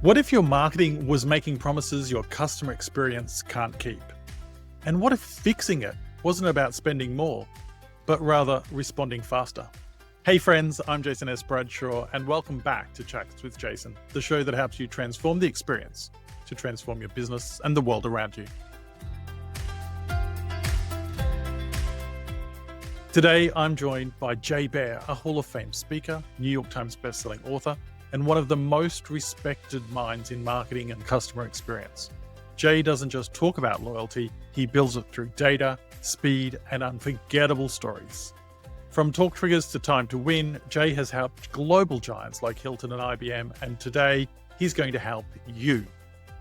What if your marketing was making promises your customer experience can't keep? And what if fixing it wasn't about spending more, but rather responding faster? Hey friends, I'm Jason S. Bradshaw, and welcome back to Chats with Jason, the show that helps you transform the experience to transform your business and the world around you. Today, I'm joined by Jay Baer, a Hall of Fame speaker, New York Times bestselling author, and one of the most respected minds in marketing and customer experience. Jay doesn't just talk about loyalty, he builds it through data, speed, and unforgettable stories. From talk triggers to time to win, Jay has helped global giants like Hilton and IBM, and today he's going to help you.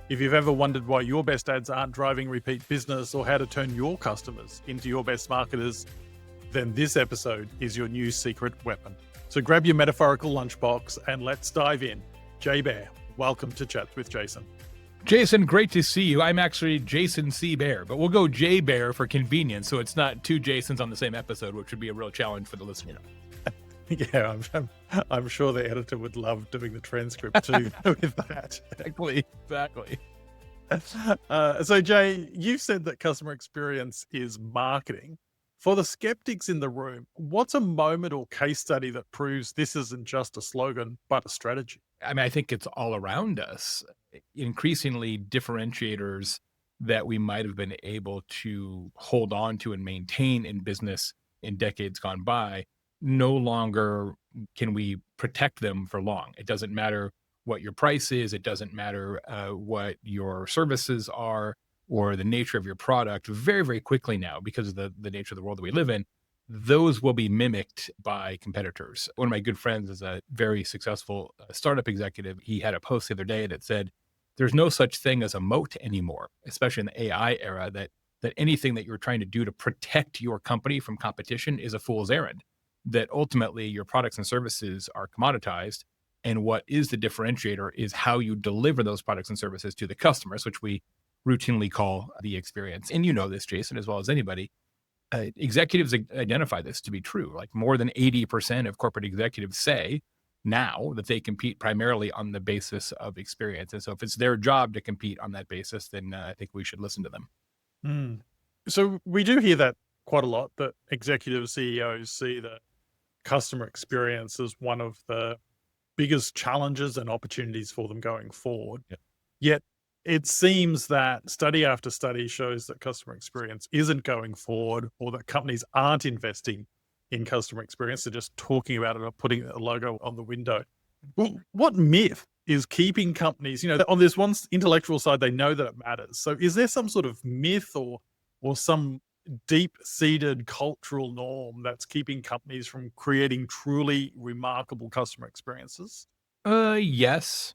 If you've ever wondered why your best ads aren't driving repeat business or how to turn your customers into your best marketers, then this episode is your new secret weapon. So grab your metaphorical lunchbox and let's dive in. Jay Baer, welcome to Chats with Jason. Jason, great to see you. I'm actually Jason C. Baer, but we'll go Jay Baer for convenience, so it's not two Jasons on the same episode, which would be a real challenge for the listener. Yeah, I'm sure the editor would love doing the transcript too with that. Exactly. So Jay, you said that customer experience is marketing. For the skeptics in the room, what's a moment or case study that proves this isn't just a slogan, but a strategy? I mean, I think it's all around us. Increasingly, differentiators that we might have been able to hold on to and maintain in business in decades gone by, no longer can we protect them for long. It doesn't matter what your price is. It doesn't matter what your services are or the nature of your product. Very, very quickly now, because of the nature of the world that we live in, those will be mimicked by competitors. One of my good friends is a very successful startup executive. He had a post the other day that said, there's no such thing as a moat anymore, especially in the AI era, that anything that you're trying to do to protect your company from competition is a fool's errand, that ultimately your products and services are commoditized. And what is the differentiator is how you deliver those products and services to the customers, which we routinely call the experience. And you know this, Jason, as well as anybody. Executives identify this to be true. Like more than 80% of corporate executives say now that they compete primarily on the basis of experience. And so if it's their job to compete on that basis, then I think we should listen to them. So we do hear that quite a lot, that executive CEOs see the customer experience as one of the biggest challenges and opportunities for them going forward. Yeah. Yet it seems that study after study shows that customer experience isn't going forward, or that companies aren't investing in customer experience. They're just talking about it or putting a logo on the window. Well, what myth is keeping companies, on this one intellectual side, they know that it matters. So is there some sort of myth or some deep-seated cultural norm that's keeping companies from creating truly remarkable customer experiences? Yes.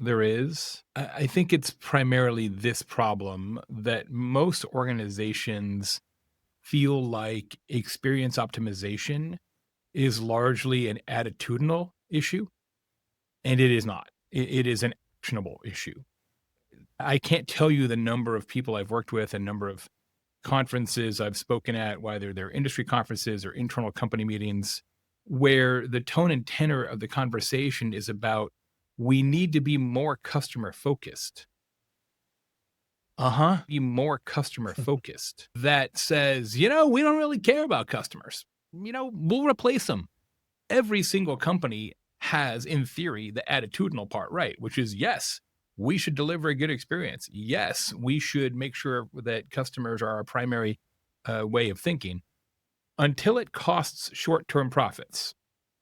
There is. I think it's primarily this problem that most organizations feel like experience optimization is largely an attitudinal issue, and it is not. It is an actionable issue. I can't tell you the number of people I've worked with and number of conferences I've spoken at, whether they're industry conferences or internal company meetings, where the tone and tenor of the conversation is about, we need to be more customer focused. Be more customer focused. That says, we don't really care about customers. We'll replace them. Every single company has, in theory, the attitudinal part right, which is, yes, we should deliver a good experience. Yes, we should make sure that customers are our primary way of thinking, until it costs short-term profits.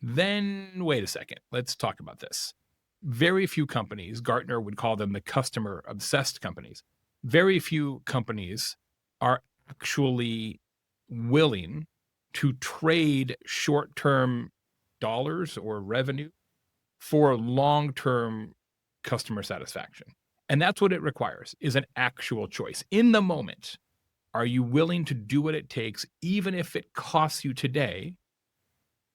Then wait a second, let's talk about this. Very few companies, Gartner would call them the customer-obsessed companies, very few companies are actually willing to trade short-term dollars or revenue for long-term customer satisfaction. And that's what it requires, is an actual choice. In the moment, are you willing to do what it takes, even if it costs you today,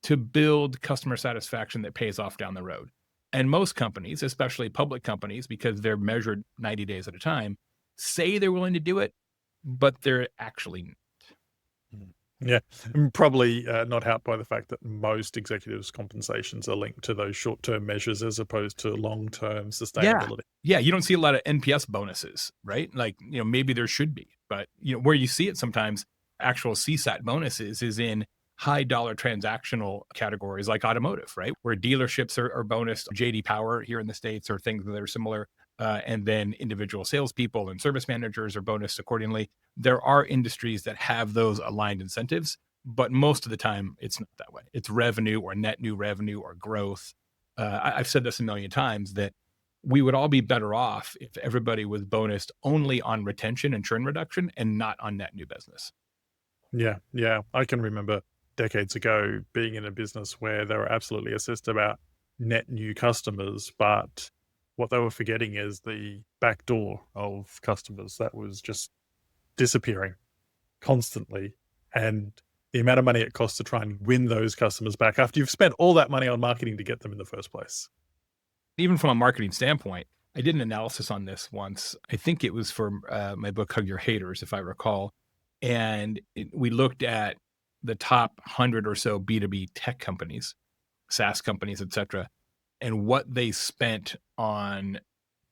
to build customer satisfaction that pays off down the road? And most companies, especially public companies, because they're measured 90 days at a time, say they're willing to do it, but they're actually not. Yeah, and probably not helped by the fact that most executives' compensations are linked to those short-term measures as opposed to long-term Yeah. sustainability. Yeah, you don't see a lot of NPS bonuses, right? Like, maybe there should be, but, where you see it sometimes, actual CSAT bonuses is in high dollar transactional categories like automotive, right? Where dealerships are bonused, JD Power here in the States or things that are similar. And then individual salespeople and service managers are bonused accordingly. There are industries that have those aligned incentives, but most of the time it's not that way. It's revenue or net new revenue or growth. I've said this a million times that we would all be better off if everybody was bonused only on retention and churn reduction and not on net new business. Yeah, yeah. I can remember decades ago being in a business where they were absolutely assessed about net new customers, but what they were forgetting is the back door of customers that was just disappearing constantly. And the amount of money it costs to try and win those customers back after you've spent all that money on marketing to get them in the first place. Even from a marketing standpoint, I did an analysis on this once. I think it was for my book, Hug Your Haters, if I recall. And we looked at the top 100 or so B2B tech companies, SaaS companies, et cetera, and what they spent on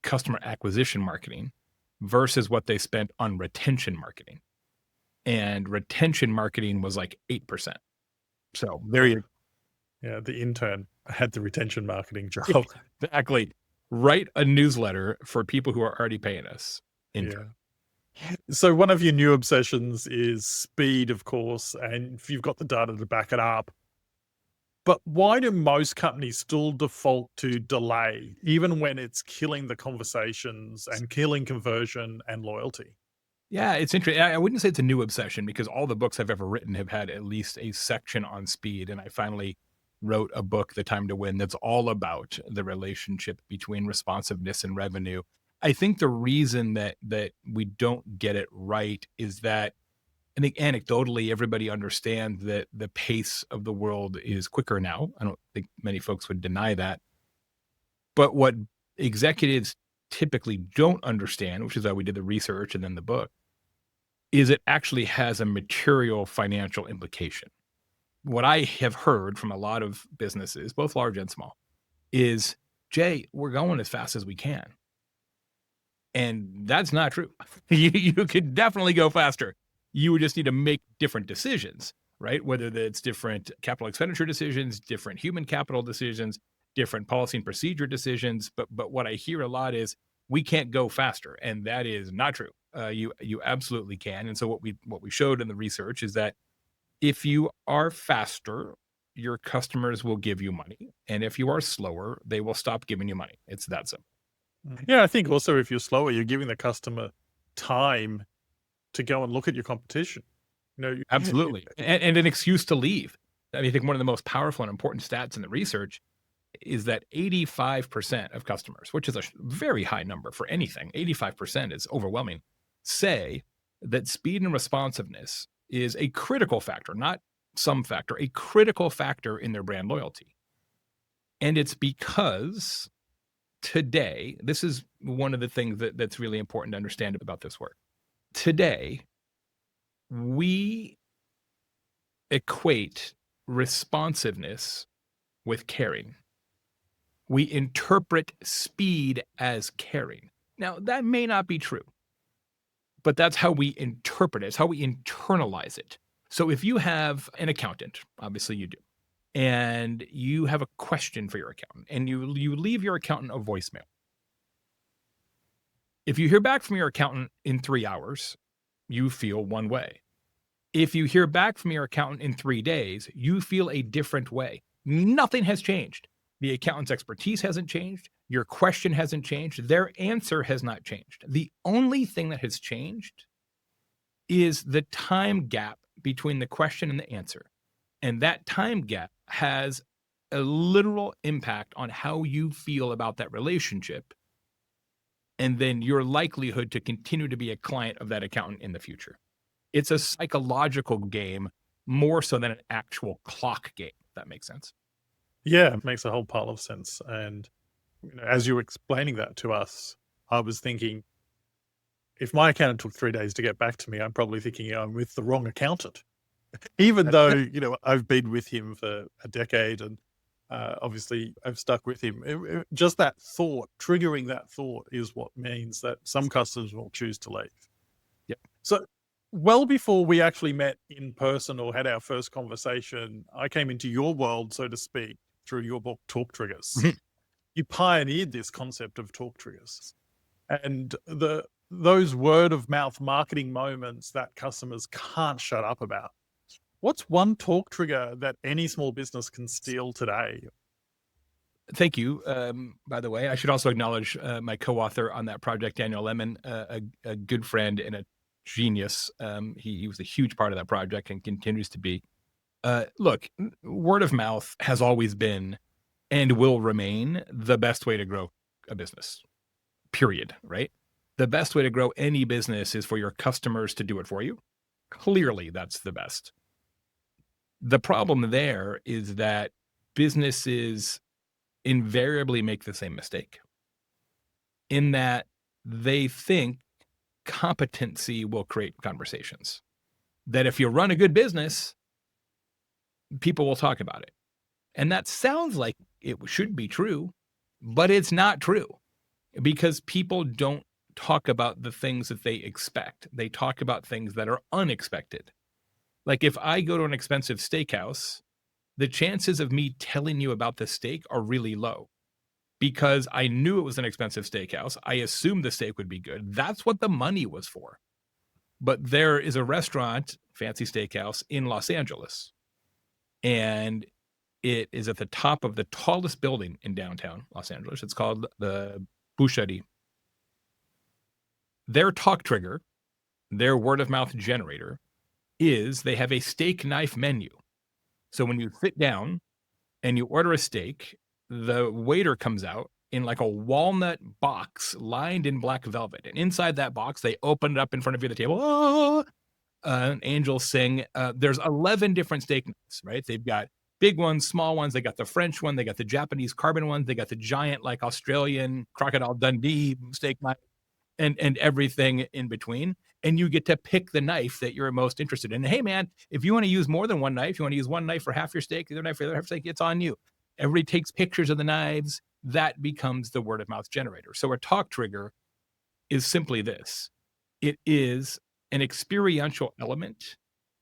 customer acquisition marketing versus what they spent on retention marketing. And retention marketing was like 8%. So there Yeah. you Yeah. The intern had the retention marketing go. job. Exactly. Write a newsletter for people who are already paying us. Intern. Yeah. So one of your new obsessions is speed, of course, and if you've got the data to back it up. But why do most companies still default to delay, even when it's killing the conversations and killing conversion and loyalty? Yeah, it's interesting. I wouldn't say it's a new obsession because all the books I've ever written have had at least a section on speed. And I finally wrote a book, The Time to Win, that's all about the relationship between responsiveness and revenue. I think the reason that we don't get it right is that I think anecdotally everybody understands that the pace of the world is quicker now. I don't think many folks would deny that. But what executives typically don't understand, which is why we did the research and then the book, is it actually has a material financial implication. What I have heard from a lot of businesses, both large and small, is, Jay, we're going as fast as we can. And that's not true. You could definitely go faster. You would just need to make different decisions, right? Whether that's different capital expenditure decisions, different human capital decisions, different policy and procedure decisions. But what I hear a lot is we can't go faster, and that is not true. You absolutely can. And so what we showed in the research is that if you are faster, your customers will give you money, and if you are slower, they will stop giving you money. It's that simple. Yeah, I think also if you're slower, you're giving the customer time to go and look at your competition. You know, Absolutely. And an excuse to leave. I mean, I think one of the most powerful and important stats in the research is that 85% of customers, which is a very high number for anything, 85% is overwhelming, say that speed and responsiveness is a critical factor, not some factor, a critical factor in their brand loyalty. And it's because today, this is one of the things that's really important to understand about this work. Today, we equate responsiveness with caring. We interpret speed as caring. Now, that may not be true, but that's how we interpret it. It's how we internalize it. So if you have an accountant, obviously you do, and you have a question for your accountant, and you leave your accountant a voicemail. If you hear back from your accountant in 3 hours, you feel one way. If you hear back from your accountant in 3 days, you feel a different way. Nothing has changed. The accountant's expertise hasn't changed. Your question hasn't changed. Their answer has not changed. The only thing that has changed is the time gap between the question and the answer. And that time gap has a literal impact on how you feel about that relationship and then your likelihood to continue to be a client of that accountant in the future. It's a psychological game more so than an actual clock game, if that makes sense. yeah, it makes a whole pile of sense. And as you were explaining that to us, I was thinking, if my accountant took 3 days to get back to me, I'm probably thinking I'm with the wrong accountant. Even though, I've been with him for a decade and obviously I've stuck with him. Just that thought, triggering that thought is what means that some customers will choose to leave. Yep. So, well before we actually met in person or had our first conversation, I came into your world, so to speak, through your book, Talk Triggers. Mhm. You pioneered this concept of talk triggers. And those word of mouth marketing moments that customers can't shut up about. What's one talk trigger that any small business can steal today? Thank you. By the way, I should also acknowledge my co-author on that project, Daniel Lemon, a good friend and a genius. He was a huge part of that project and continues to be. Look, word of mouth has always been and will remain the best way to grow a business, period, right? The best way to grow any business is for your customers to do it for you. Clearly, that's the best. The problem there is that businesses invariably make the same mistake in that they think competency will create conversations. That if you run a good business, people will talk about it. And that sounds like it should be true, but it's not true because people don't talk about the things that they expect. They talk about things that are unexpected. Like if I go to an expensive steakhouse, the chances of me telling you about the steak are really low because I knew it was an expensive steakhouse. I assumed the steak would be good. That's what the money was for. But there is a restaurant, fancy steakhouse in Los Angeles, and it is at the top of the tallest building in downtown Los Angeles. It's called the Boucherie. Their talk trigger, their word of mouth generator is they have a steak knife menu. So when you sit down and you order a steak, the waiter comes out in like a walnut box lined in black velvet. And inside that box, they open it up in front of you at the table. Oh, angels sing. There's 11 different steak knives, right? They've got big ones, small ones. They got the French one. They got the Japanese carbon ones. They got the giant, like Australian Crocodile Dundee steak knife and everything in between. And you get to pick the knife that you're most interested in. And hey, man, if you want to use more than one knife, you want to use one knife for half your steak, the other knife for the other half your steak, it's on you. Everybody takes pictures of the knives. That becomes the word of mouth generator. So a talk trigger is simply this. It is an experiential element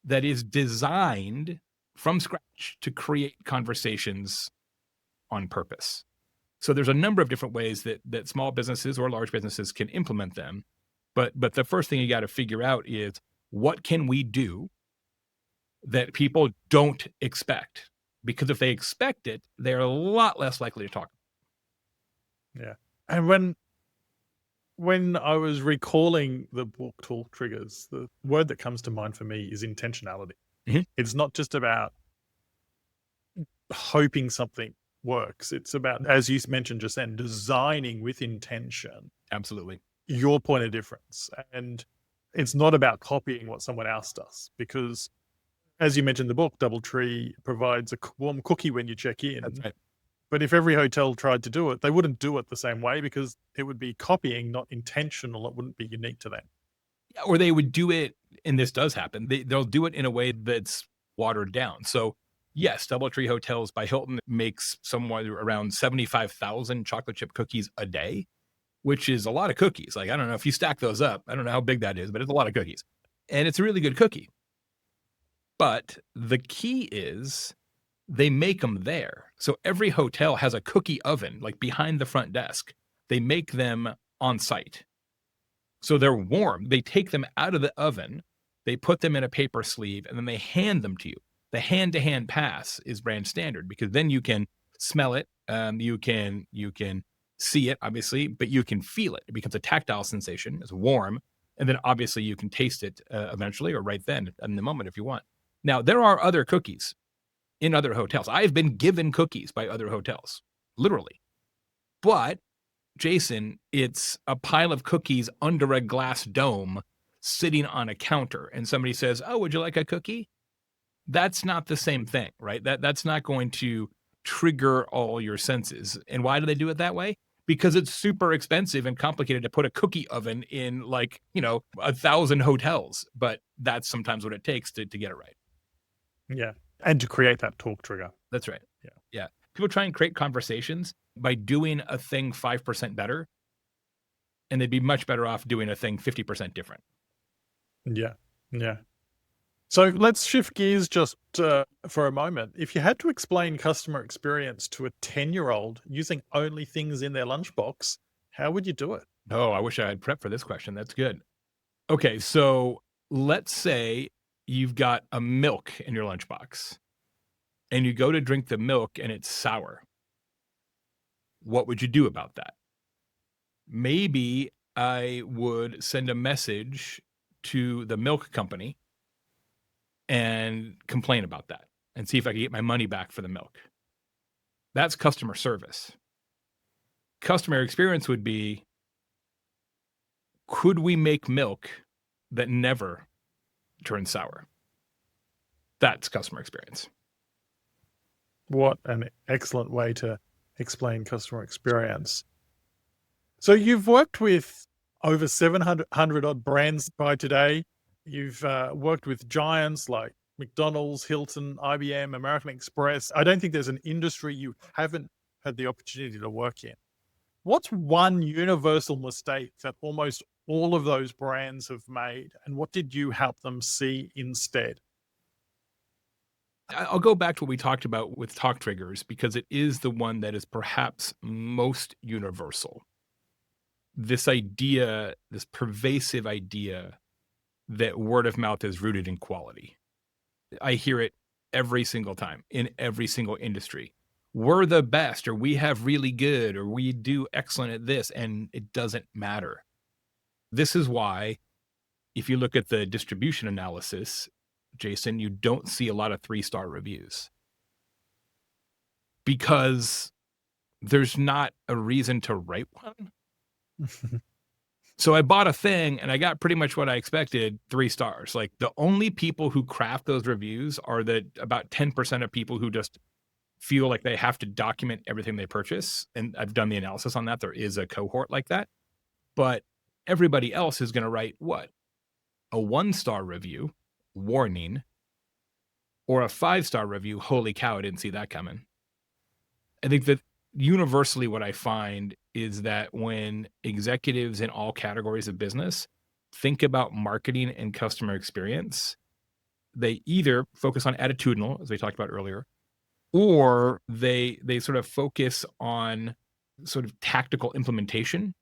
that is designed from scratch to create conversations on purpose. So there's a number of different ways that small businesses or large businesses can implement them. But the first thing you got to figure out is what can we do that people don't expect? Because if they expect it, they're a lot less likely to talk. Yeah. And when I was recalling the book Talk Triggers, the word that comes to mind for me is intentionality. Mhm. It's not just about hoping something works. It's about, as you mentioned just then, designing with intention Absolutely. your point of difference. And it's not about copying what someone else does because, as you mentioned, the book DoubleTree provides a warm cookie when you check in. That's right. But if every hotel tried to do it, they wouldn't do it the same way because it would be copying, not intentional. It wouldn't be unique to them. Or they would do it, and this does happen, they'll do it in a way that's watered down. So yes, DoubleTree Hotels by Hilton makes somewhere around 75,000 chocolate chip cookies a day, which is a lot of cookies. Like, I don't know if you stack those up, I don't know how big that is, but it's a lot of cookies. And it's a really good cookie. But the key is they make them there. So every hotel has a cookie oven, like behind the front desk. They make them on site. So they're warm. They take them out of the oven, they put them in a paper sleeve, and then they hand them to you. The hand-to-hand pass is brand standard because then you can smell it, you can see it, obviously, but you can feel it. It becomes a tactile sensation. It's warm, and then obviously you can taste it eventually or right then in the moment if you want. Now, there are other cookies in other hotels. I've been given cookies by other hotels, literally. But Jason, it's a pile of cookies under a glass dome sitting on a counter and somebody says, "Oh, would you like a cookie?" That's not the same thing, right? That's not going to trigger all your senses. And why do they do it that way? Because it's super expensive and complicated to put a cookie oven in 1,000 hotels, but that's sometimes what it takes to get it right. Yeah. And to create that talk trigger. That's right. Yeah. Yeah. People try and create conversations by doing a thing 5% better, and they'd be much better off doing a thing 50% different. Yeah. Yeah. So let's shift gears just for a moment. If you had to explain customer experience to a 10-year-old using only things in their lunchbox, how would you do it? Oh, I wish I had prepped for this question. That's good. Okay, so let's say you've got a milk in your lunchbox and you go to drink the milk and it's sour. What would you do about that? Maybe I would send a message to the milk company and complain about that and see if I can get my money back for the milk. That's customer service. Customer experience would be, could we make milk that never turns sour? That's customer experience. What an excellent way to explain customer experience. So you've worked with over 700 odd brands by today. You've worked with giants like McDonald's, Hilton, IBM, American Express. I don't think there's an industry you haven't had the opportunity to work in. What's one universal mistake that almost all of those brands have made, and what did you help them see instead? I'll go back to what we talked about with talk triggers because it is the one that is perhaps most universal. This idea, this pervasive idea that word of mouth is rooted in quality. I hear it every single time in every single industry. We're the best, or we have really good, or we do excellent at this, and it doesn't matter. This is why, if you look at the distribution analysis, Jason, you don't see a lot of 3-star reviews because there's not a reason to write one. So I bought a thing and I got pretty much what I expected, 3 stars. Like, the only people who craft those reviews are the about 10% of people who just feel like they have to document everything they purchase. And I've done the analysis on that. There is a cohort like that. But everybody else is going to write what? A 1-star review, warning, or a 5-star review, holy cow, I didn't see that coming. I think that universally what I find is that when executives in all categories of business think about marketing and customer experience, they either focus on attitudinal, as we talked about earlier, or they sort of focus on sort of tactical implementation,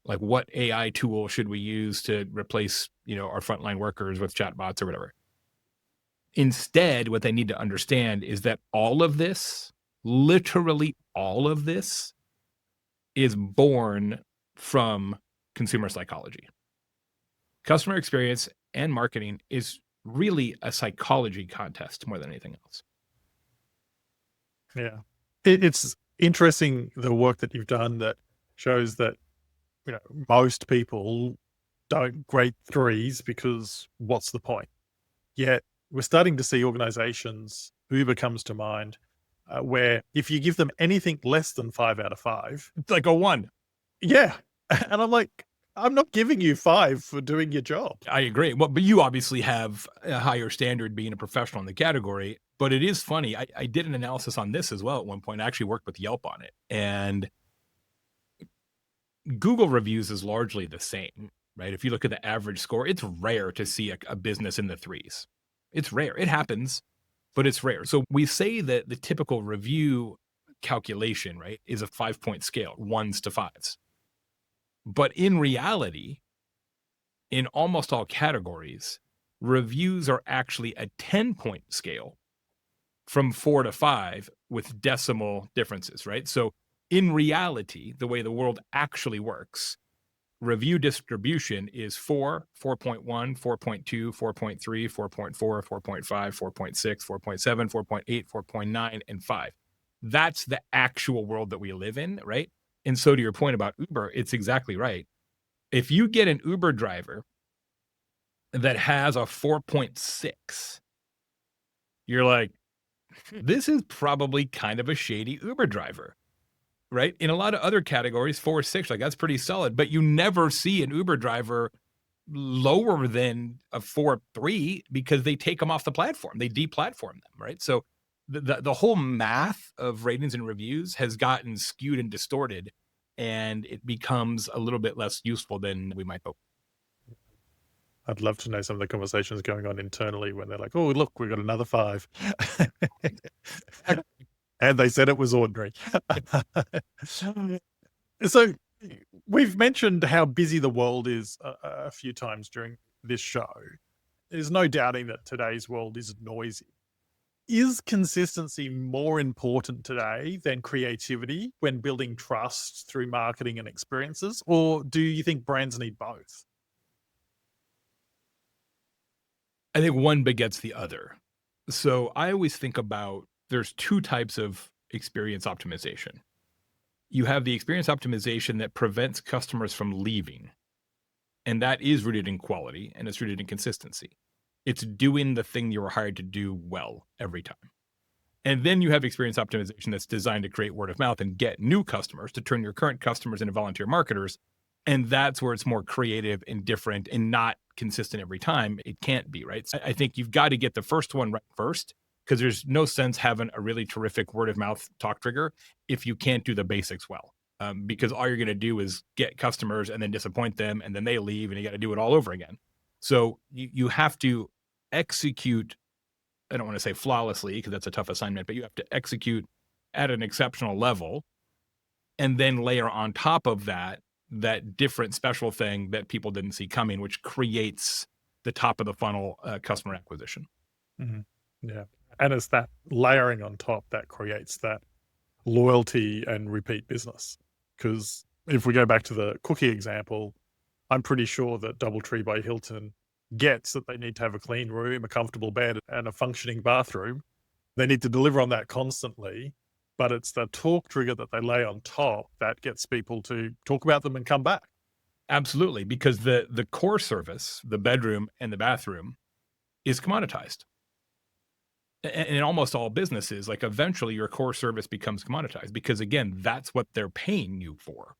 like what AI tool should we use to replace, our frontline workers with chatbots or whatever. Instead, what they need to understand is that all of this, literally all of this, is born from consumer psychology. Customer experience and marketing is really a psychology contest more than anything else. Yeah. It's interesting the work that you've done that shows that, most people don't grade 3s because what's the point? Yet we're starting to see organizations, Uber comes to mind, where if you give them anything less than 5 out of 5, It's like a 1. yeah. And I'm like, I'm not giving you 5 for doing your job. I agree. Well, but you obviously have a higher standard being a professional in the category. But it is funny. I did an analysis on this as well at one point. I actually worked with Yelp on it. And Google reviews is largely the same, right? If you look at the average score, it's rare to see a business in the 3s. It's rare. It happens, but it's rare. So we say that the typical review calculation, right, is a 5-point scale, 1s to 5s. But in reality, in almost all categories, reviews are actually a 10-point scale from 4 to 5 with decimal differences, right? So in reality, the way the world actually works, review distribution is 4, 4.1, 4.2, 4.3, 4.4, 4.5, 4.6, 4.7, 4.8, 4.9, and 5. That's the actual world that we live in, right? And so to your point about Uber, it's exactly right. If you get an Uber driver that has a 4.6, you're like, this is probably kind of a shady Uber driver, right? In a lot of other categories, 4 or 6, like that's pretty solid, but you never see an Uber driver lower than a 4.3 because they take them off the platform. They deplatform them, right? So the whole math of ratings and reviews has gotten skewed and distorted, and it becomes a little bit less useful than we might hope. I'd love to know some of the conversations going on internally when they're like, "Oh, look, we got another 5." And they said it was ordinary. So we've mentioned how busy the world is a few times during this show. There's no doubting that today's world is noisy. Is consistency more important today than creativity when building trust through marketing and experiences? Or do you think brands need both? I think one begets the other. So I always think about there's two types of experience optimization. You have the experience optimization that prevents customers from leaving, and that is rooted in quality and it's rooted in consistency. It's doing the thing you were hired to do well every time. And then you have experience optimization that's designed to create word of mouth and get new customers to turn your current customers into volunteer marketers. And that's where it's more creative and different and not consistent every time. It can't be, right? So I think you've got to get the first one right first, because there's no sense having a really terrific word of mouth talk trigger if you can't do the basics well. Because all you're going to do is get customers and then disappoint them, and then they leave, and you got to do it all over again. So you have to execute. I don't want to say flawlessly because that's a tough assignment, but you have to execute at an exceptional level, and then layer on top of that different special thing that people didn't see coming, which creates the top of the funnel customer acquisition. Mhm. Yeah. And it's that layering on top that creates that loyalty and repeat business. Because if we go back to the cookie example, I'm pretty sure that DoubleTree by Hilton gets that they need to have a clean room, a comfortable bed, and a functioning bathroom. They need to deliver on that constantly, but it's the talk trigger that they lay on top that gets people to talk about them and come back. Absolutely, because the core service, the bedroom and the bathroom, is commoditized. And in almost all businesses, like eventually your core service becomes commoditized because again, that's what they're paying you for.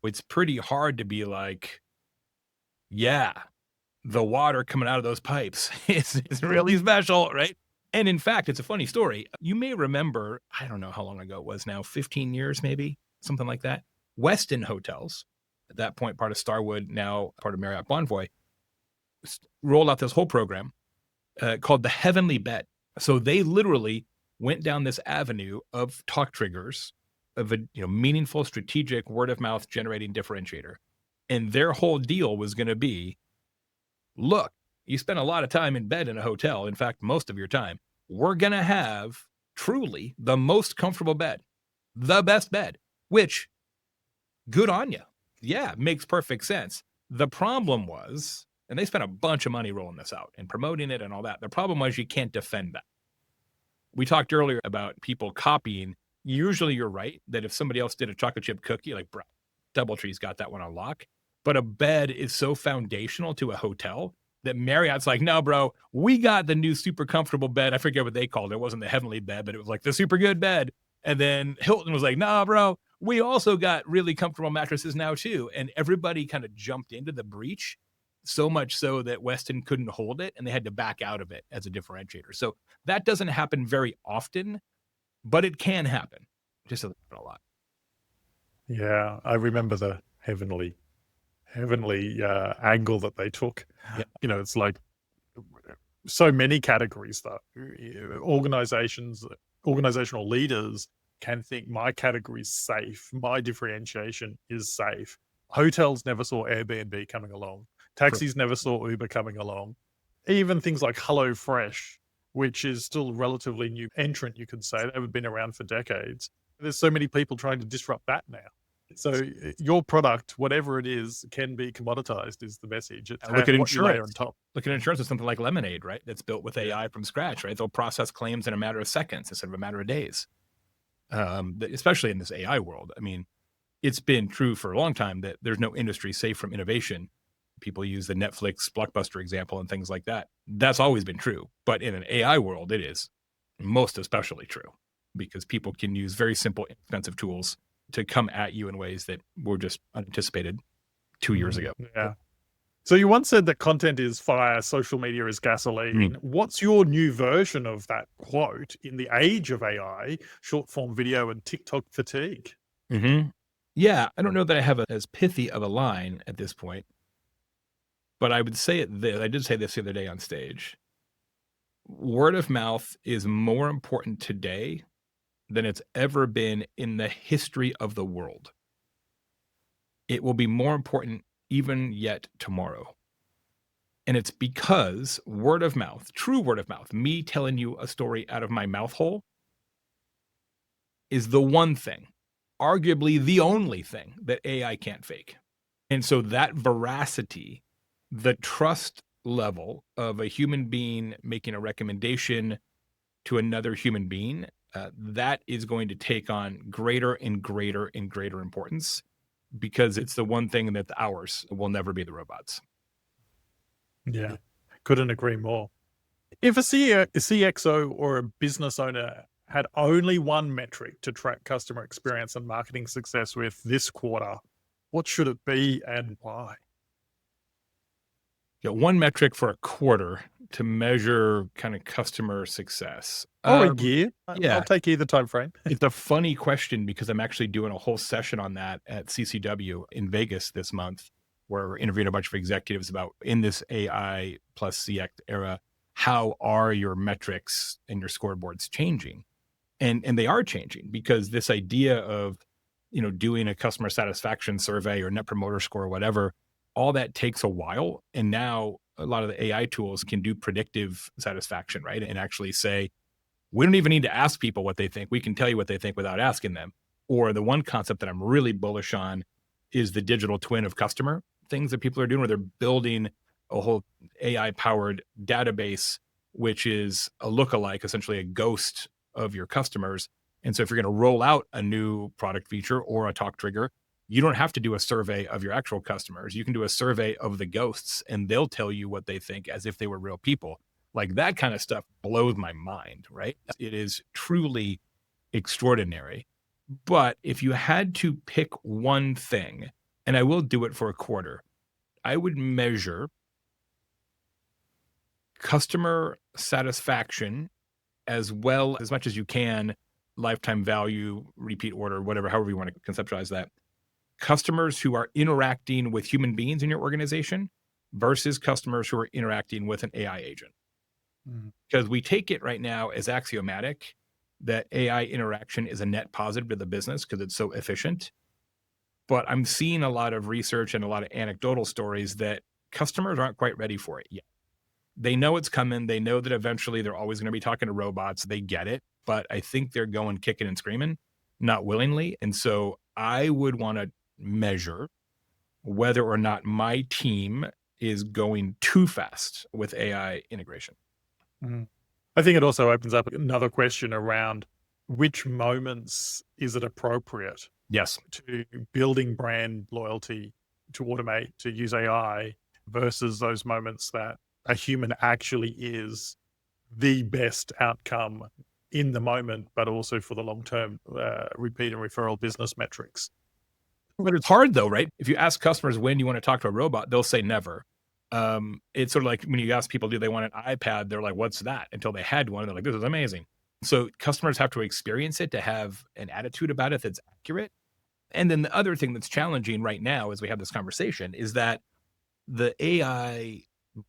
It's pretty hard to be like, yeah, the water coming out of those pipes is really special, right? And in fact, it's a funny story. You may remember, I don't know how long ago it was now, 15 years maybe, something like that. Westin Hotels, at that point part of Starwood, now part of Marriott Bonvoy, rolled out this whole program called the Heavenly Bed. So they literally went down this avenue of talk triggers, of a meaningful, strategic, word of mouth generating differentiator, and their whole deal was going to be, look, you spend a lot of time in bed in a hotel. In fact, most of your time. We're going to have truly the most comfortable bed, the best bed, which good on you. Yeah, makes perfect sense. The problem was, and they spent a bunch of money rolling this out and promoting it and all that. The problem was you can't defend that. We talked earlier about people copying. Usually you're right that if somebody else did a chocolate chip cookie, like, bro, DoubleTree's got that one on lock. But a bed is so foundational to a hotel that Marriott's like, no, bro, we got the new super comfortable bed. I forget what they called it. It wasn't the heavenly bed, but it was like the super good bed. And then Hilton was like, nah, bro, we also got really comfortable mattresses now too. And everybody kind of jumped into the breach, so much so that Westin couldn't hold it and they had to back out of it as a differentiator. So that doesn't happen very often, but it can happen. Just a lot. Yeah, I remember the heavenly angle that they took. Yeah. It's like so many categories that organizational leaders can think my category is safe, my differentiation is safe. Hotels never saw Airbnb coming along. Taxis never saw Uber coming along. Even things like HelloFresh, which is still relatively new entrant, you could say. They've been around for decades. There's so many people trying to disrupt that now. So your product, whatever it is, can be commoditized is the message. It's Look at what you layer on insurance. top. Look at insurance with something like Lemonade, right? That's built with AI from scratch, right? They'll process claims in a matter of seconds instead of a matter of days. Especially in this AI world. I mean, it's been true for a long time that there's no industry safe from innovation. People use the Netflix Blockbuster example and things like that. That's always been true. But in an AI world, it is most especially true because people can use very simple, inexpensive tools to come at you in ways that were just unanticipated 2 years ago. Yeah. So you once said that content is fire, social media is Mm. gasoline. What's your new version of that quote in the age of AI, short form video, and TikTok fatigue? hmm Yeah, I don't know that I have as pithy of a line at this point, but I would say it this. I did say this the other day on stage. Word of mouth is more important today than it's ever been in the history of the world. It will be more important even yet tomorrow. And it's because word of mouth, true word of mouth, me telling you a story out of my mouth hole is the one thing, arguably the only thing that AI can't fake. And so that veracity, the trust level of a human being making a recommendation to another human being, that is going to take on greater and greater and greater importance because it's the one thing that ours will never be the robots. Yeah, couldn't agree more. If a CXO or a business owner had only one metric to track customer experience and marketing success with this quarter, what should it be and why? One metric for a quarter to measure kind of customer success. Or a year? I'll Yeah, take either time frame. it's a funny question because I'm actually doing a whole session on that at CCW in Vegas this month, where we're interviewing a bunch of executives about in this AI plus CX era, how are your metrics and your scoreboards changing? And they are changing because this idea of doing a customer satisfaction survey or net promoter score or whatever, all that takes a while. And now a lot of the AI tools can do predictive satisfaction, right? And actually say, we don't even need to ask people what they think. We can tell you what they think without asking them. Or the one concept that I'm really bullish on is the digital twin of customer things that people are doing where they're building a whole AI powered database, which is a lookalike, essentially a ghost of your customers. And so if you're going to roll out a new product feature or a talk trigger, you don't have to do a survey of your actual customers. You can do a survey of the ghosts and they'll tell you what they think as if they were real people. Like that kind of stuff blows my mind, right? It is truly extraordinary. But if you had to pick one thing, and I will do it for a quarter, I would measure customer satisfaction as well as much as you can, lifetime value, repeat order, whatever, however you want to conceptualize that. Customers who are interacting with human beings in your organization versus customers who are interacting with an AI agent. Mm. Because we take it right now as axiomatic that AI interaction is a net positive to the business because it's so efficient. But I'm seeing a lot of research and a lot of anecdotal stories that customers aren't quite ready for it yet. They know it's coming. They know that eventually they're always going to be talking to robots. They get it. But I think they're going kicking and screaming, not willingly. And so I would want to measure whether or not my team is going too fast with AI integration. Mm. I think it also opens up another question around which moments is it appropriate Yes. to building brand loyalty, to automate, to use AI versus those moments that a human actually is the best outcome in the moment, but also for the long term repeat and referral business metrics. But it's hard though, right? If you ask customers when you want to talk to a robot, they'll say never. It's sort of like when you ask people, do they want an iPad? They're like, what's that? Until they had one, they're like, this is amazing. So customers have to experience it to have an attitude about it that's accurate. And then the other thing that's challenging right now as we have this conversation is that the AI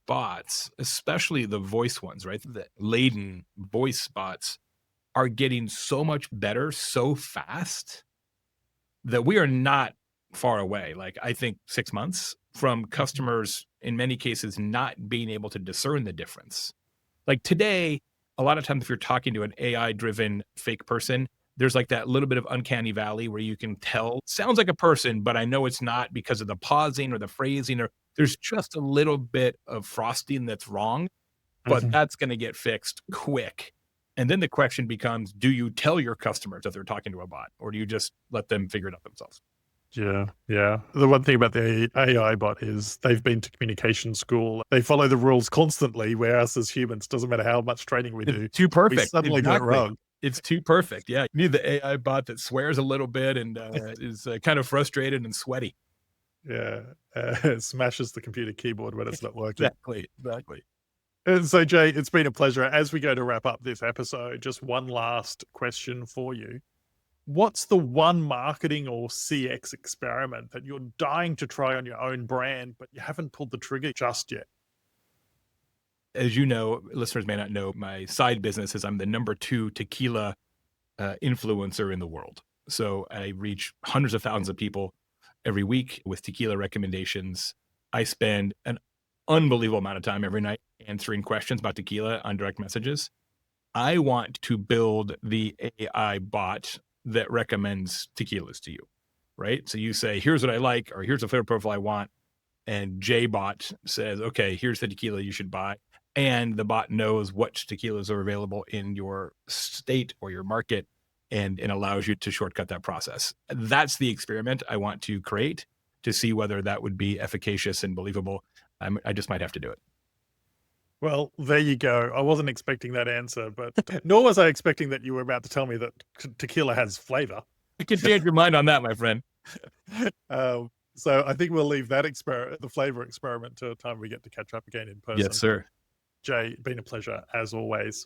bots, especially the voice ones, right? The laden voice bots are getting so much better so fast that we are not far away. Like I think 6 months from customers in many cases not being able to discern the difference. Like today, a lot of times if you're talking to an AI driven fake person, there's like that little bit of uncanny valley where you can tell sounds like a person, but I know it's not because of the pausing or the phrasing, or there's just a little bit of frosting that's wrong, but Mhm. that's going to get fixed quick. And then the question becomes, do you tell your customers that they're talking to a bot or do you just let them figure it out themselves? Yeah, yeah. The one thing about the AI bot is they've been to communication school. They follow the rules constantly, whereas as humans, doesn't matter how much training we It's do, too we perfect. suddenly get it Exactly. wrong. It's too perfect. Yeah. You need the AI bot that swears a little bit and is kind of frustrated and sweaty. Yeah. Smashes the computer keyboard when it's not working. Exactly. Exactly. And so, Jay, it's been a pleasure. As we go to wrap up this episode, just one last question for you. What's the one marketing or CX experiment that you're dying to try on your own brand, but you haven't pulled the trigger just yet? As you know, listeners may not know, my side business is I'm the number 2 tequila influencer in the world. So I reach hundreds of thousands of people every week with tequila recommendations. I spend an unbelievable amount of time every night answering questions about tequila on direct messages. I want to build the AI bot that recommends tequilas to you, right? So you say, here's what I like, or here's a flavor profile I want. And JBot says, okay, here's the tequila you should buy. And the bot knows what tequilas are available in your state or your market and allows you to shortcut that process. That's the experiment I want to create to see whether that would be efficacious and believable. I just might have to do it. Well, there you go. I wasn't expecting that answer, but nor was I expecting that you were about to tell me that tequila has flavor. I can change your mind on that, my friend. So I think we'll leave that the flavor experiment to a time we get to catch up again in person. Yes, sir. Jay, been a pleasure as always.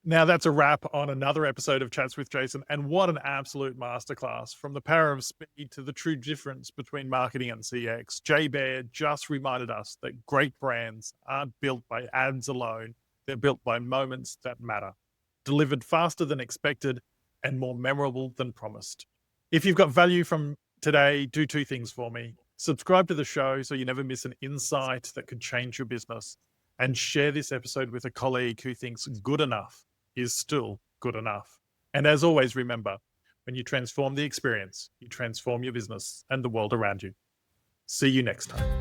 Now that's a wrap on another episode of Chats with Jason, and what an absolute masterclass. From the power of speed to the true difference between marketing and CX, Jay Baer just reminded us that great brands aren't built by ads alone. They're built by moments that matter, delivered faster than expected and more memorable than promised. If you've got value from today, do 2 things for me. Subscribe to the show so you never miss an insight that could change your business, and share this episode with a colleague who thinks good enough is still good enough. And as always, remember, when you transform the experience, you transform your business and the world around you. See you next time.